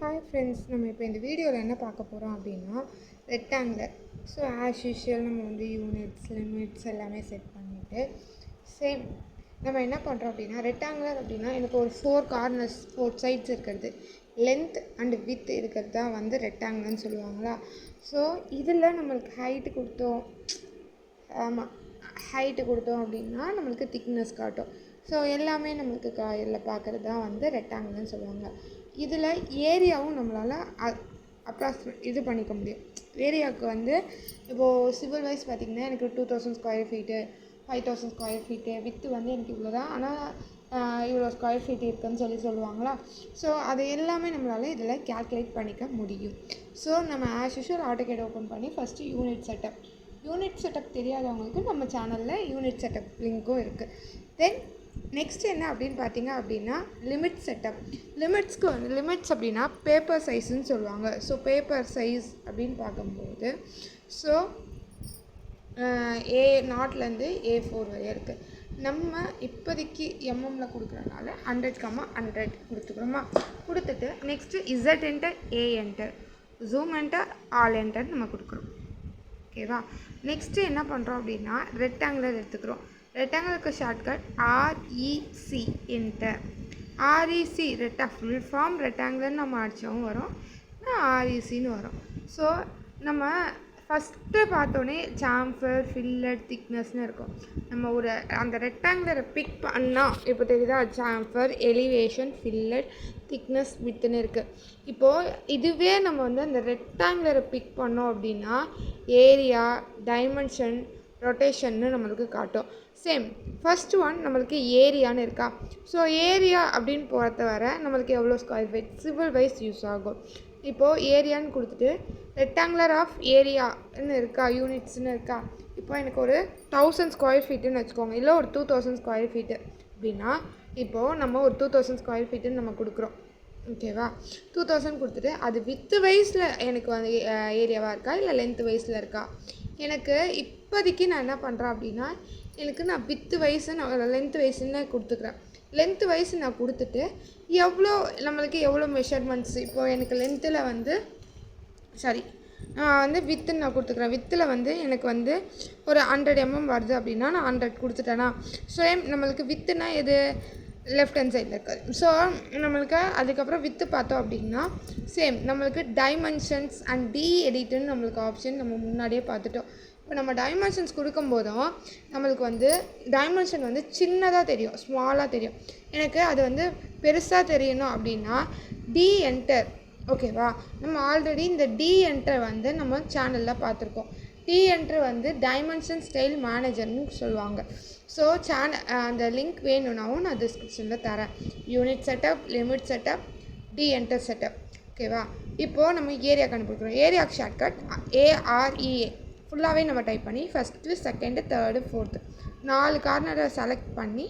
Hi friends, நம்ம இப்போ இந்த வீடியோவில் என்ன பார்க்க போகிறோம் அப்படின்னா ரெக்டாங்குலர். ஸோ ஆஸ் யூஷுவல் நம்ம வந்து யூனிட்ஸ் லிமிட்ஸ் எல்லாமே செட் பண்ணிவிட்டு சேம் நம்ம என்ன பண்ணுறோம் அப்படின்னா ரெக்டாங்குலர் அப்படின்னா எனக்கு ஒரு 4 கார்னர்ஸ் 4 சைட்ஸ் இருக்கிறது, லென்த் அண்ட் வித் இருக்கிறது தான் வந்து ரெக்டாங்குலர்னு சொல்லுவாங்களா. ஸோ இதில் நம்மளுக்கு ஹைட்டு கொடுத்தோம் அப்படின்னா நம்மளுக்கு திக்னஸ் காட்டும். ஸோ எல்லாமே நம்மளுக்கு இதில் பார்க்குறது தான் வந்து ரெக்டாங்குலர்னு சொல்லுவாங்க. இதில் ஏரியாவும் நம்மளால் அப்ராக்சிமேட் இது பண்ணிக்க முடியும். ஏரியாவுக்கு வந்து இப்போது சிவில் வைஸ் பார்த்திங்கன்னா எனக்கு 2000 square feet 5000 square feet with வந்து எனக்கு இவ்வளோ தான், ஆனால் இவ்வளோ ஸ்கொயர் ஃபீட் இருக்குதுன்னு சொல்லுவாங்களா. ஸோ அது எல்லாமே நம்மளால் இதில் கேல்குலேட் பண்ணிக்க முடியும். ஸோ நம்ம ஆஸ் யூஷுவல் ஆட்டோகேட் ஓப்பன் பண்ணி ஃபஸ்ட்டு யூனிட் செட்டப் தெரியாதவங்களுக்கு நம்ம சேனலில் யூனிட் செட்டப் லிங்க்கும் இருக்குது. தென் நெக்ஸ்ட் என்ன அப்படின்னு பார்த்தீங்க அப்படின்னா லிமிட் செட்டப். லிமிட்ஸ் அப்படின்னா பேப்பர் சைஸ்ன்னு சொல்லுவாங்க. ஸோ பேப்பர் சைஸ் அப்படின்னு பார்க்கும்போது ஸோ A0லேருந்து A4 வரையும் இருக்குது. நம்ம இப்போதைக்கு எம்எம்மில் கொடுக்குறதுனால 100,100 கொடுத்துக்கிறோமா. கொடுத்துட்டு next Z enter A enter zoom enter all enter நம்ம கொடுக்குறோம். ஓகேவா. நெக்ஸ்ட்டு என்ன பண்ணுறோம் அப்படின்னா ரெக்டாங்குலர் எடுத்துக்கிறோம். ரெக்டாங்குலருக்கு shortcut REC enter. REC full form ரெக்டாங்குலர்னு நம்ம அடித்தவும் வரும், RECன்னு வரும். ஸோ நம்ம ஃபஸ்ட்டு பார்த்தோன்னே சாம்ஃபர் ஃபில்லட் திக்னஸ்னு இருக்கும். நம்ம அந்த ரெக்டாங்குலரை பிக் பண்ணால் இப்போ தெரியுதா, சாம்ஃபர் எலிவேஷன் ஃபில்லட் திக்னஸ் வித்துன்னு இருக்குது. இப்போது இதுவே நம்ம வந்து அந்த ரெக்டாங்குலரை பிக் பண்ணோம் அப்படின்னா ஏரியா டைமென்ஷன் ரொட்டேஷன்னு நம்மளுக்கு காட்டும். சேம் ஃபஸ்ட்டு ஒன் நம்மளுக்கு ஏரியான்னு இருக்கா. ஸோ ஏரியா அப்படின்னு பொறுத்த வர நம்மளுக்கு எவ்வளோ square feet civil wise use ஆகும். இப்போது ஏரியான்னு கொடுத்துட்டு ரெக்டாங்குலர் ஆஃப் ஏரியான்னு இருக்கா, யூனிட்ஸ்னு இருக்கா. இப்போ எனக்கு ஒரு 1000 ஸ்கொயர் ஃபீட்டுன்னு வச்சுக்கோங்க, இல்லை ஒரு 2000 ஸ்கொயர் ஃபீட்டு அப்படின்னா இப்போது நம்ம ஒரு 2000 ஸ்கொயர் ஃபீட்டுன்னு நம்ம கொடுக்குறோம். ஓகேவா. 2000 கொடுத்துட்டு அது வித்து வைஸில் எனக்கு வந்து ஏரியாவாக இருக்கா இல்லை லென்த் வைஸில் இருக்கா. எனக்கு இப்போதைக்கு நான் என்ன பண்ணுறேன் அப்படின்னா நான் வித்து வைஸு நான் லென்த் வைஸுன்னு கொடுத்துக்கிறேன். லென்த் வைஸ் நான் கொடுத்துட்டு நம்மளுக்கு எவ்வளோ மெஷர்மெண்ட்ஸ் இப்போது எனக்கு லென்த்தில் வந்து நான் வந்து வித்துன்னு நான் கொடுத்துக்கிறேன். வித்தில் வந்து எனக்கு வந்து ஒரு 100 mm வருது அப்படின்னா நான் 100 கொடுத்துட்டேன்னா சேம் நம்மளுக்கு வித்துனா எது லெஃப்ட் ஹேண்ட் சைடில் இருக்காது. ஸோ நம்மளுக்கு அதுக்கப்புறம் வித்து பார்த்தோம் அப்படின்னா சேம் நம்மளுக்கு டைமென்ஷன்ஸ் அண்ட் எடிட்டுன்னு நம்மளுக்கு ஆப்ஷன் நம்ம முன்னாடியே பார்த்துட்டோம். இப்போ நம்ம டைமென்ஷன்ஸ் கொடுக்கும்போதும் நம்மளுக்கு வந்து டைமென்ஷன் வந்து சின்னதாக தெரியும், ஸ்மாலாக தெரியும். எனக்கு அது வந்து பெருசாக தெரியணும் அப்படின்னா என்டர். ஓகேவா. நம்ம ஆல்ரெடி இந்த என்டர் வந்து நம்ம சேனலில் பார்த்துருக்கோம். என்டர் வந்து டைமென்ஷன் ஸ்டைல் மேனேஜர்னு சொல்லுவாங்க. ஸோ அந்த லிங்க் வேணும்னாவும் நான் டிஸ்கிரிப்ஷனில் தரேன். Unit setup, limit setup, enter setup. ஓகேவா. இப்போது நம்ம ஏரியா கண்டுபிடிக்கிறோம். ஏரியாவுக்கு ஷார்ட்கட் AREA ஃபுல்லாகவே நம்ம டைப் பண்ணி ஃபஸ்ட்டு செகண்டு தேர்டு ஃபோர்த்து 4 கார்னரை செலக்ட் பண்ணி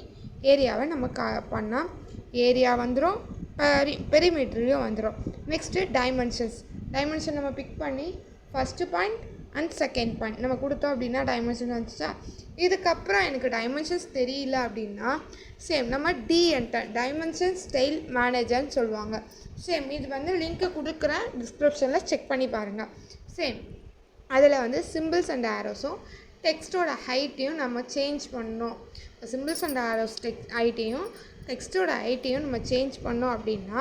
ஏரியாவை நம்ம பண்ணால் ஏரியா வந்துடும், பெரிமீட்டர்லையும் வந்துடும். நெக்ஸ்ட்டு டைமென்ஷன் நம்ம பிக் பண்ணி first point and second point நம்ம கொடுத்தோம் அப்படின்னா டைமென்ஷன் வந்துச்சா. இதுக்கப்புறம் எனக்கு டைமென்ஷன்ஸ் தெரியல அப்படின்னா சேம் நம்ம என்டர் டைமென்ஷன் ஸ்டைல் மேனேஜர்னு சொல்லுவாங்க. சேம் இது வந்து லிங்க்கு கொடுக்குறேன், டிஸ்கிரிப்ஷனில் செக் பண்ணி பாருங்கள். சேம் அதில் வந்து சிம்பிள்ஸ் அண்ட் ஆரோஸும் டெக்ஸ்ட்டோட ஹைட்டையும் நம்ம சேஞ்ச் பண்ணோம். சிம்பிள்ஸ் அண்ட் ஆரோஸ் ஹைட்டையும் டெக்ஸ்ட்டோட ஹைட்டையும் நம்ம சேஞ்ச் பண்ணோம் அப்படின்னா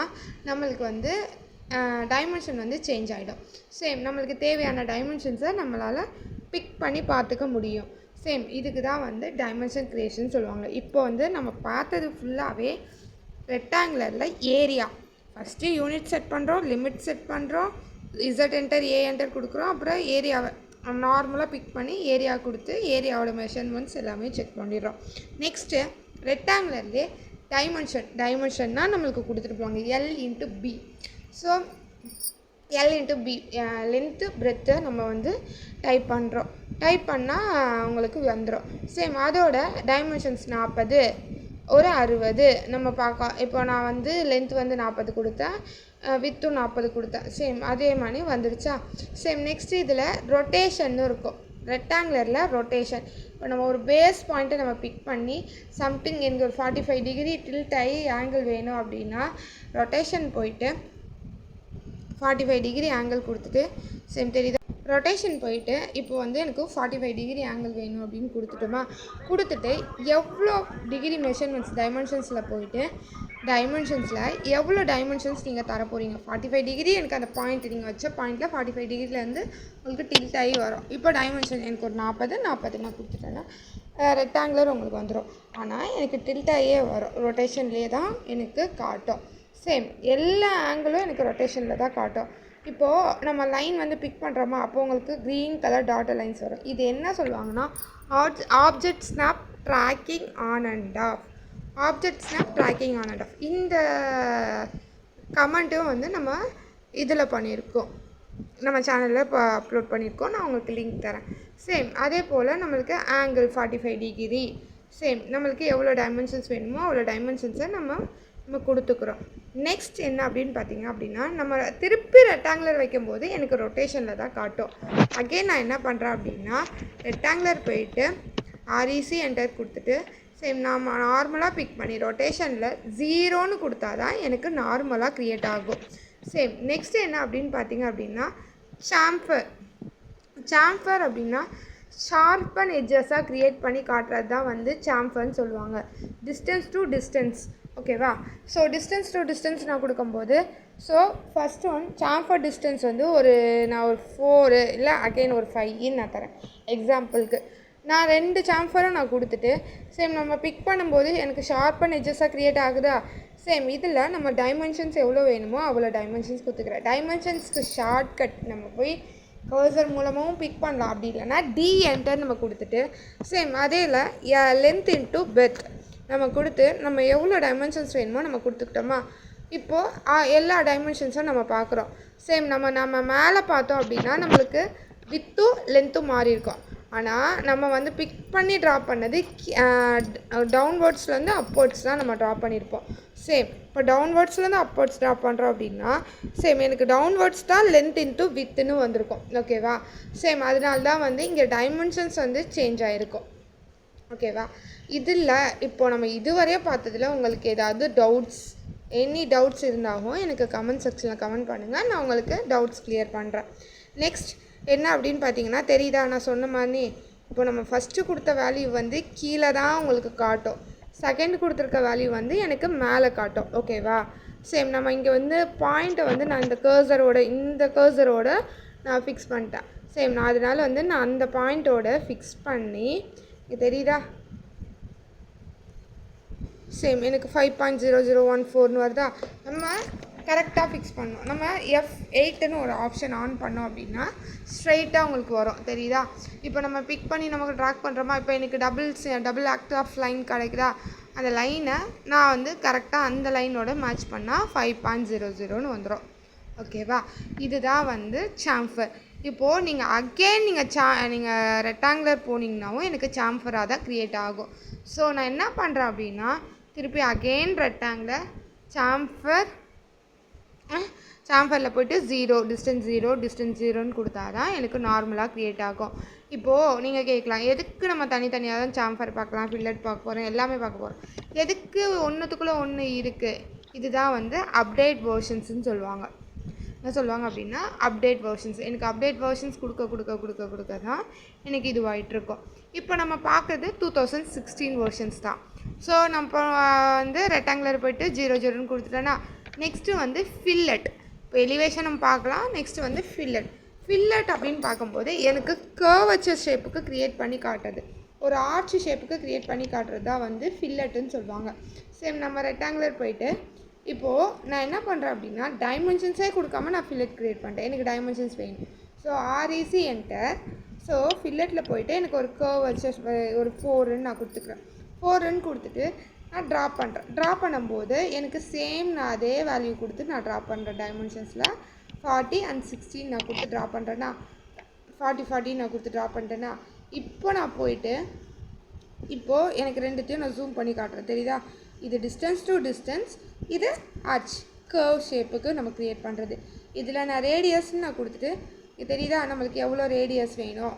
நம்மளுக்கு வந்து டைமென்ஷன் வந்து சேஞ்ச் ஆகிடும். சேம் நம்மளுக்கு தேவையான டைமென்ஷன்ஸை நம்மளால் பிக் பண்ணி பார்த்துக்க முடியும். சேம் இதுக்கு தான் வந்து டைமென்ஷன் க்ரியேஷன் சொல்லுவாங்க. இப்போ வந்து நம்ம பார்த்தது ஃபுல்லாகவே ரெக்டாங்குலரில் ஏரியா ஃபஸ்ட்டு யூனிட் செட் பண்ணுறோம், லிமிட் செட் பண்ணுறோம், Z என்டர் A என்டர் கொடுக்குறோம், அப்புறம் ஏரியாவை நார்மலாக பிக் பண்ணி ஏரியா கொடுத்து ஏரியாவோட மெஷர்மெண்ட்ஸ் எல்லாமே செக் பண்ணிடுறோம். நெக்ஸ்ட்டு ரெக்டாங்குலர்லேயே டைமென்ஷன்னால் நம்மளுக்கு கொடுத்துட்டு போவாங்க L/B. ஸோ L/B லென்த்து பிரெத்தை நம்ம வந்து டைப் பண்ணால் உங்களுக்கு வந்துடும். சேம் அதோட டைமென்ஷன்ஸ் 40 ஒரு 60 நம்ம பார்க்கலாம். இப்போ நான் வந்து லென்த் வந்து 40 கொடுத்தேன், வித்தும் 40 கொடுத்தேன். சேம் அதே மாதிரி வந்துடுச்சா. சேம் நெக்ஸ்ட்டு இதில் ரொட்டேஷன்னு இருக்கும். ரெக்டாங்குலரில் ரொட்டேஷன் இப்போ நம்ம ஒரு பேஸ் பாயிண்ட்டை நம்ம பிக் பண்ணி சம்திங் எனக்கு ஒரு 45 டிகிரி டில்ட் ஆகி ஆங்கிள் வேணும் அப்படின்னா ரொட்டேஷன் போயிட்டு 45 டிகிரி ஆங்கிள் கொடுத்துட்டு சேம் தெரியுதா ரொட்டேஷன் போயிட்டு இப்போ வந்து எனக்கு 45 டிகிரி ஆங்கிள் வேணும் அப்படின்னு கொடுத்துட்டு எவ்வளோ டிகிரி மெஷர்மெண்ட்ஸ் டைமென்ஷன்ஸில் போயிட்டு டைமென்ஷன்ஸில் எவ்வளோ டைமென்ஷன்ஸ் நீங்கள் தர போகிறீங்க 45 டிகிரி எனக்கு அந்த பாயிண்ட் நீங்கள் வச்ச பாயிண்ட்டில் 45 டிகிரிலேருந்து உங்களுக்கு டில்ட் ஆகி வரும். இப்போ டைமென்ஷன் எனக்கு ஒரு 40 நான் கொடுத்துட்டேன்னா ரெக்டாங்குலர் உங்களுக்கு வந்துடும். ஆனால் எனக்கு டில்ட் ஆகியே வரும், ரொட்டேஷன்லேயே தான் எனக்கு காட்டும். சேம் எல்லா ஆங்கிளும் எனக்கு ரொட்டேஷனில் தான் காட்டும். இப்போது நம்ம லைன் வந்து பிக் பண்ணுறோமா, அப்போ உங்களுக்கு க்ரீன் கலர் டாட்டர் லைன்ஸ் வரும். இது என்ன சொல்லுவாங்கன்னா object snap tracking on and half. Object snap tracking on and half இந்த கமெண்ட்டும் வந்து நம்ம இதில் பண்ணியிருக்கோம், நம்ம சேனலில் இப்போ அப்லோட் பண்ணியிருக்கோம். நான் உங்களுக்கு லிங்க் தரேன். சேம் அதே போல் நம்மளுக்கு ஆங்கிள் 45 டிகிரி சேம் நம்மளுக்கு எவ்வளோ டைமென்ஷன்ஸ் வேணுமோ அவ்வளோ டைமென்ஷன்ஸை நம்ம கொடுத்துக்குறோம். நெக்ஸ்ட் என்ன அப்படின்னு பார்த்தீங்க அப்படின்னா, நம்ம திருப்பி ரெக்டாங்குலர் வைக்கும்போது எனக்கு ரொட்டேஷனில் தான் காட்டும். அகெயின் நான் என்ன பண்ணுறேன் அப்படின்னா, ரெக்டாங்குலர் போயிட்டு ஆர்இசி என்டர் கொடுத்துட்டு சேம் நான் நார்மலாக பிக் பண்ணி ரொட்டேஷனில் 0ன்னு கொடுத்தா தான் எனக்கு நார்மலாக க்ரியேட் ஆகும். சேம் நெக்ஸ்ட் என்ன அப்படின்னு பார்த்தீங்க அப்படின்னா, சாம்ஃபர் அப்படின்னா ஷார்ப்பன் எட்ஜஸாக க்ரியேட் பண்ணி காட்டுறது தான் வந்து சாம்ஃபர்னு சொல்லுவாங்க. டிஸ்டன்ஸ் டு டிஸ்டன்ஸ், ஓகேவா? ஸோ டிஸ்டன்ஸ் டு டிஸ்டன்ஸ் நான் கொடுக்கும்போது so first one chamfer distance வந்து நான் ஒரு 4 இல்லை அகெயின் ஒரு 5 நான் தரேன் எக்ஸாம்பிளுக்கு. நான் 2 சாம்ஃபரும் நான் கொடுத்துட்டு சேம் நம்ம பிக் பண்ணும்போது எனக்கு ஷார்ப்பன் எட்ஜஸாக க்ரியேட் ஆகுதா. சேம் இதில் நம்ம டைமென்ஷன்ஸ் எவ்வளோ வேணுமோ அவ்வளோ டைமென்ஷன்ஸ் கொடுத்துக்கிறேன். டைமென்ஷன்ஸ்க்கு ஷார்ட்கட் நம்ம போய் கர்சர் மூலமாகவும் பிக் பண்ணலாம், அப்படி இல்லைனா டி என்டர் நம்ம கொடுத்துட்டு சேம் அதே லென்த் இன்ட்டு பெர்த் நம்ம கொடுத்து நம்ம எவ்வளோ டைமென்ஷன்ஸ் வேணுமோ நம்ம கொடுத்துக்கிட்டோமா. இப்போது எல்லா டைமென்ஷன்ஸும் நம்ம பார்க்குறோம். சேம் நம்ம மேலே பார்த்தோம் அப்படின்னா நம்மளுக்கு வித்தும் லென்த்தும் மாறி இருக்கும். ஆனால் நம்ம வந்து பிக் பண்ணி ட்ரா பண்ணது டவுன்வேர்ட்ஸ்லேருந்து அப்வேர்ட்ஸ் தான் நம்ம ட்ரா பண்ணியிருப்போம். சேம் இப்போ டவுன்வேர்ட்ஸ்லேருந்து அப்வேர்ட்ஸ் ட்ரா பண்ணுறோம் அப்படின்னா சேம் எனக்கு டவுன்வேர்ட்ஸ் தான் லென்த் இன்ட்டு வித்துன்னு வந்திருக்கும், ஓகேவா? சேம் அதனால தான் வந்து இங்கே டைமென்ஷன்ஸ் வந்து சேஞ்ச் ஆகிருக்கும், ஓகேவா? இதில் இப்போது நம்ம இதுவரையும் பார்த்ததில் உங்களுக்கு ஏதாவது எனி டவுட்ஸ் இருந்தாலும் எனக்கு கமெண்ட் செக்ஷனில் கமெண்ட் பண்ணுங்கள், நான் உங்களுக்கு டவுட்ஸ் கிளியர் பண்ணுறேன். நெக்ஸ்ட் என்ன அப்படின்னு பார்த்தீங்கன்னா, தெரியுதா நான் சொன்ன மாதிரி இப்போ நம்ம ஃபஸ்ட்டு கொடுத்த வேல்யூ வந்து கீழே தான் உங்களுக்கு காட்டும், செகண்ட் கொடுத்துருக்க வேல்யூ வந்து எனக்கு மேலே காட்டும், ஓகேவா? சேம் நம்ம இங்கே வந்து பாயிண்ட்டை வந்து நான் இந்த கர்சரோட நான் ஃபிக்ஸ் பண்ணிட்டேன். சேம் நான் அதனால் வந்து நான் அந்த பாயிண்ட்டோட ஃபிக்ஸ் பண்ணி இங்கே தெரியுதா சேம் எனக்கு 5.0014 வருதா. நம்ம கரெக்டாக ஃபிக்ஸ் பண்ணோம். நம்ம F8ன்னு ஒரு ஆப்ஷன் ஆன் பண்ணோம் அப்படின்னா ஸ்ட்ரைட்டாக உங்களுக்கு வரும், தெரியுதா? இப்போ நம்ம பிக் பண்ணி நமக்கு ட்ராக் பண்ணுறோமா, இப்போ எனக்கு டபுள் ஆக்ட் ஆஃப் லைன் கிடைக்குதா, அந்த லைனை நான் வந்து கரெக்டாக அந்த லைனோட மேட்ச் பண்ணால் 5.00ன்னு வந்துடும், ஓகேவா? இதுதான் வந்து சாம்ஃபர். இப்போது நீங்கள் அகெயின் நீங்கள் ரெக்டாங்குலர் போனீங்கன்னாவும் எனக்கு சாம்ஃபராக தான் க்ரியேட் ஆகும். ஸோ நான் என்ன பண்ணுறேன் அப்படின்னா திருப்பி அகெயின் ரெக்டாங்குலர் சாம்ஃபரில் போய்ட்டு டிஸ்டன்ஸ் 0ன்னு கொடுத்தா தான் எனக்கு நார்மலாக க்ரியேட் ஆகும். இப்போது நீங்கள் கேட்கலாம், எதுக்கு நம்ம தனித்தனியாக தான் சாம்ஃபர் பார்க்கலாம், ஃபில்லட் பார்க்க போகிறோம், எல்லாமே பார்க்க போகிறோம், எதுக்கு ஒன்றுத்துக்குள்ளே ஒன்று இருக்குது? இதுதான் வந்து அப்டேட் வெர்ஷன்ஸ்னு சொல்லுவாங்க. என்ன சொல்லுவாங்க அப்படின்னா அப்டேட் வெர்ஷன்ஸ். எனக்கு அப்டேட் வெர்ஷன்ஸ் கொடுக்க தான் எனக்கு இதுவாகிட்ருக்கும். இப்போ நம்ம பார்க்குறது 2016 வெர்ஷன்ஸ் தான். ஸோ நம்ம வந்து ரெக்டாங்குலர் போய்ட்டு 00ன்னு கொடுத்துட்டேன்னா நெக்ஸ்ட்டு வந்து ஃபில்லட். இப்போ எலிவேஷன் நம்ம பார்க்கலாம். நெக்ஸ்ட்டு வந்து ஃபில்லட் அப்படின்னு பார்க்கும்போது எனக்கு கர்வச்சர் ஷேப்புக்கு க்ரியேட் பண்ணி காட்டுறது, ஒரு ஆர்ச் ஷேப்புக்கு க்ரியேட் பண்ணி காட்டுறது தான் வந்து ஃபில்லட்டுன்னு சொல்லுவாங்க. சேம் நம்ம ரெக்டாங்குலர் போய்ட்டு இப்போது நான் என்ன பண்ணுறேன் அப்படின்னா டைமென்ஷன்ஸே கொடுக்காம நான் ஃபில்லட் க்ரியேட் பண்ணிட்டேன். எனக்கு டைமென்ஷன்ஸ் வேணும். So REC enter. ஸோ ஃபில்லட்டில் போய்ட்டு எனக்கு ஒரு கர்வச்சர் ஒரு 4ன்னு நான் கொடுத்துக்கிறேன். 4ன்னு கொடுத்துட்டு நான் ட்ரா பண்ணும்போது எனக்கு சேம் நான் அதே வேல்யூ கொடுத்து நான் ட்ரா பண்ணுறேன். டைமென்ஷன்ஸில் 40 and 16 நான் கொடுத்து ட்ரா பண்ணுறேன்னா 40 நான் கொடுத்து ட்ரா பண்ணிட்டேன்னா இப்போ நான் போயிட்டு இப்போது எனக்கு ரெண்டுத்தையும் நான் ஜூம் பண்ணி காட்டுறேன், தெரியுதா? இது டிஸ்டன்ஸ் டு டிஸ்டன்ஸ், இது ஆர்ச் கர்வ் ஷேப்புக்கு நம்ம க்ரியேட் பண்ணுறது. இதில் நான் ரேடியஸ்ன்னு நான் கொடுத்துட்டு இது தெரியுதா நம்மளுக்கு எவ்வளோ ரேடியஸ் வேணும்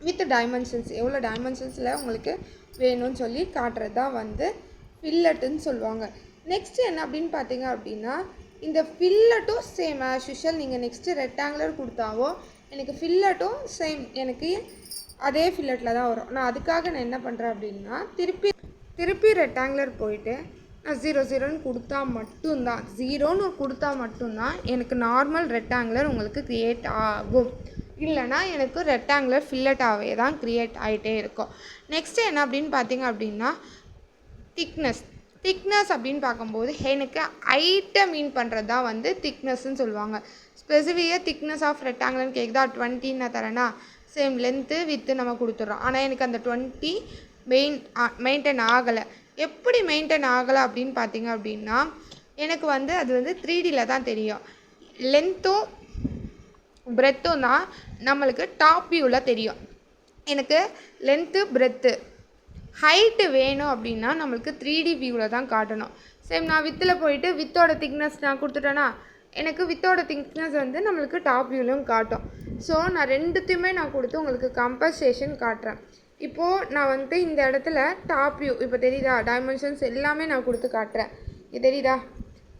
வித் டைமென்ஷன்ஸ், எவ்வளோ டைமென்ஷன்ஸில் உங்களுக்கு வேணும்னு சொல்லி காட்டுறது தான் வந்து ஃபில்லட்டுன்னு சொல்லுவாங்க. நெக்ஸ்ட்டு என்ன அப்படின்னு பார்த்தீங்க அப்படின்னா இந்த ஃபில்லட்டும் சேம் ஆஸ் யூஷுவல் நீங்கள் நெக்ஸ்ட்டு ரெக்டாங்குலர் கொடுத்தாவோ எனக்கு ஃபில்லட்டும் சேம் எனக்கு அதே ஃபில்லட்டில் தான் வரும். நான் அதுக்காக நான் என்ன பண்ணுறேன் அப்படின்னா திருப்பி ரெக்டாங்குலர் போயிட்டு நான் 0 கொடுத்தா மட்டும்தான் 0ன்னு கொடுத்தா மட்டும்தான் எனக்கு நார்மல் ரெக்டாங்குலர் உங்களுக்கு க்ரியேட் ஆகும். இல்லைனா எனக்கு ரெக்டாங்குலர் ஃபில்லட்டாகவே தான் க்ரியேட் ஆகிட்டே இருக்கும். நெக்ஸ்ட்டு என்ன அப்படின்னு பார்த்தீங்க அப்படின்னா திக்னஸ் அப்படின்னு பார்க்கும்போது எனக்கு ஹைட்டை மீன் பண்ணுறது தான் வந்து திக்னஸ்ன்னு சொல்லுவாங்க. ஸ்பெசிஃபிக்காக திக்னஸ் ஆஃப் ரெக்டாங்குலர்னு கேட்குதா 20 நான் தரேன்னா சேம் லென்த்து வித்து நம்ம கொடுத்துட்றோம். ஆனால் எனக்கு அந்த 20 மெயின்டைன் ஆகலை. எப்படி மெயின்டைன் ஆகலை அப்படின்னு பார்த்தீங்க அப்படின்னா எனக்கு வந்து அது வந்து 3Dயில் தான் தெரியும். லென்த்தும் பிரெத்தும் தான் நம்மளுக்கு டாப் வியூவில் தெரியும். எனக்கு லென்த்து பிரெத்து ஹைட்டு வேணும் அப்படின்னா நம்மளுக்கு 3D வியூவில் தான் காட்டணும். சேம் நான் வித்தில் போயிட்டு வித்தோட திக்னஸ் நான் கொடுத்துட்டேன்னா எனக்கு வித்தோட திக்னஸ் வந்து நம்மளுக்கு டாப் வியூலையும் காட்டும். ஸோ நான் ரெண்டுத்தையுமே நான் கொடுத்து உங்களுக்கு கம்பன்சேஷன் காட்டுறேன். இப்போது நான் வந்துட்டு இந்த இடத்துல டாப் வியூ இப்போ தெரியுதா, டைமென்ஷன்ஸ் எல்லாமே நான் கொடுத்து காட்டுறேன். இது தெரியுதா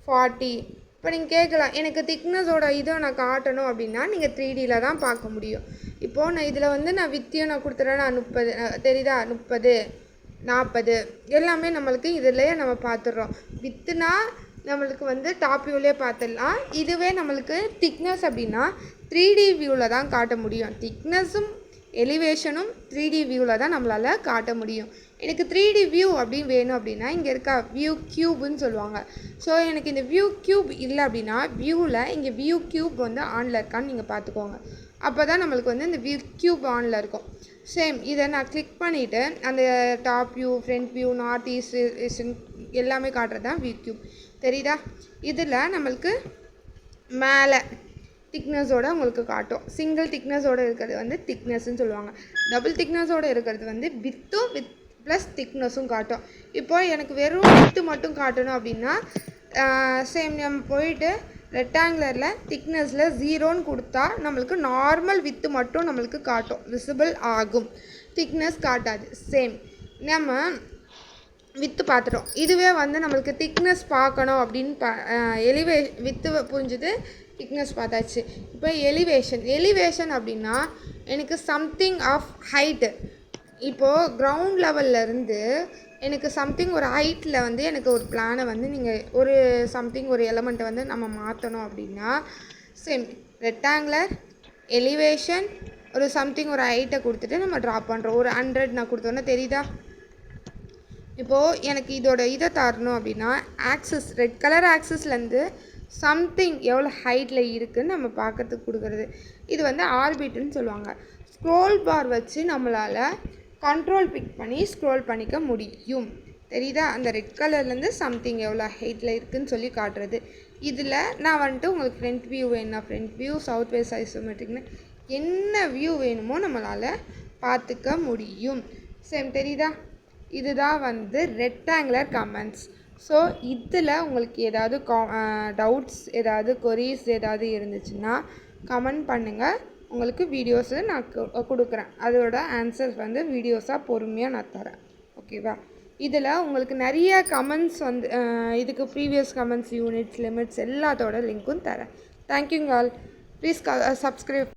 40. இப்போ நீங்கள் கேட்கலாம் எனக்கு திக்னஸோட இதை நான் காட்டணும் அப்படின்னா நீங்கள் 3Dயில் தான் பார்க்க முடியும். இப்போது நான் இதில் வந்து நான் வித்தியும் நான் கொடுத்துறேன். நான் 30 தெரியுதா 30 40 எல்லாமே நம்மளுக்கு இதிலேயே நம்ம பார்த்துடுறோம். வித்துனா நம்மளுக்கு வந்து டாப் வியூவிலே பார்த்துடலாம். இதுவே நம்மளுக்கு திக்னஸ் அப்படின்னா 3D வியூவில் தான் காட்ட முடியும். திக்னஸும் எலிவேஷனும் 3D வியூவில் தான் நம்மளால் காட்ட முடியும். எனக்கு 3D வியூ அப்படின்னு வேணும் அப்படின்னா இங்கே இருக்க வியூ க்யூப்னு சொல்லுவாங்க. ஸோ எனக்கு இந்த வியூ க்யூப் இல்லை அப்படின்னா வியூவில் இங்கே வியூ க்யூப் வந்து ஆனில் இருக்கான்னு நீங்கள் பார்த்துக்கோங்க. அப்போ தான் நம்மளுக்கு வந்து இந்த வியூ க்யூப் ஆனில் இருக்கும். சேம் இதை நான் கிளிக் பண்ணிவிட்டு அந்த top view front view north east எல்லாமே காட்டுறது தான் வியூ க்யூப். தெரியுதா? இதில் நம்மளுக்கு மேலே திக்னஸோடு உங்களுக்கு காட்டும். சிங்கிள் திக்னஸோடு இருக்கிறது வந்து திக்னஸ்ன்னு சொல்லுவாங்க. டபுள் திக்னஸோடு இருக்கிறது வந்து வித்தும் வித் ப்ளஸ் திக்னஸும் காட்டும். இப்போ எனக்கு வெறும் வித்து மட்டும் காட்டணும் அப்படின்னா சேம் நம்ம போயிட்டு ரெக்டாங்குலரில் திக்னஸில் 0ன்னு கொடுத்தா நம்மளுக்கு நார்மல் வித்து மட்டும் நம்மளுக்கு காட்டும், விசிபிள் ஆகும், திக்னஸ் காட்டாது. சேம் நம்ம வித்து பார்த்துட்டோம். இதுவே வந்து நம்மளுக்கு திக்னஸ் பார்க்கணும் அப்படின்னு வித்து புரிஞ்சுது, திக்னஸ் பார்த்தாச்சு. இப்போ எலிவேஷன் அப்படின்னா எனக்கு சம்திங் ஆஃப் ஹைட்டு. இப்போது கிரவுண்ட் லெவல்லேருந்து எனக்கு சம்திங் ஒரு ஹைட்டில் வந்து எனக்கு ஒரு பிளானை வந்து நீங்கள் ஒரு சம்திங் ஒரு எலமெண்ட்டை வந்து நம்ம மாற்றணும் அப்படின்னா சேம் ரெக்டாங்குலர் எலிவேஷன் ஒரு சம்திங் ஒரு ஹைட்டை கொடுத்துட்டு நம்ம ட்ரா பண்ணுறோம். ஒரு 100 நான் கொடுத்தோன்னா தெரியுதா? இப்போது எனக்கு இதோட இதை தரணும் அப்படின்னா ஆக்சிஸ் ரெட் கலர் ஆக்சிஸ்லேருந்து சம்திங் எவ்வளோ ஹைட்டில் இருக்குதுன்னு நம்ம பார்க்கறதுக்கு கொடுக்குறது. இது வந்து ஆர்பிட்னு சொல்லுவாங்க. ஸ்க்ரோல் பார் வச்சு நம்மளால் கண்ட்ரோல் பிக் பண்ணி ஸ்க்ரோல் பண்ணிக்க முடியும். தெரியுதா? அந்த ரெட் கலர்லேருந்து சம்திங் எவ்வளோ ஹைட்டில் இருக்குதுன்னு சொல்லி காட்டுறது. இதில் நான் வந்துட்டு உங்களுக்கு ஃப்ரண்ட் வியூ வேணும்னா ஃப்ரண்ட் வியூ, சவுத் வெஸ்ட் ஐசோமெட்ரிக்னு என்ன வியூ வேணுமோ நம்மளால் பார்த்துக்க முடியும். சேம் தெரியுதா? இதுதான் வந்து ரெக்டாங்குலர் கமெண்ட்ஸ். ஸோ இதில் உங்களுக்கு ஏதாவது டவுட்ஸ் ஏதாவது கொரீஸ் ஏதாவது இருந்துச்சுன்னா கமெண்ட் பண்ணுங்கள். உங்களுக்கு வீடியோஸு நான் கொடுக்குறேன். அதோட ஆன்சர்ஸ் வந்து வீடியோஸாக பொறுமையாக நான் தரேன். ஓகேவா? இதில் உங்களுக்கு நிறைய கமெண்ட்ஸ் வந்து இதுக்கு ப்ரீவியஸ் கமெண்ட்ஸ் யூனிட்ஸ் லிமிட்ஸ் எல்லாத்தோட லிங்க்கும் தரேன். தேங்க்யூங்க ஆல். Please subscribe.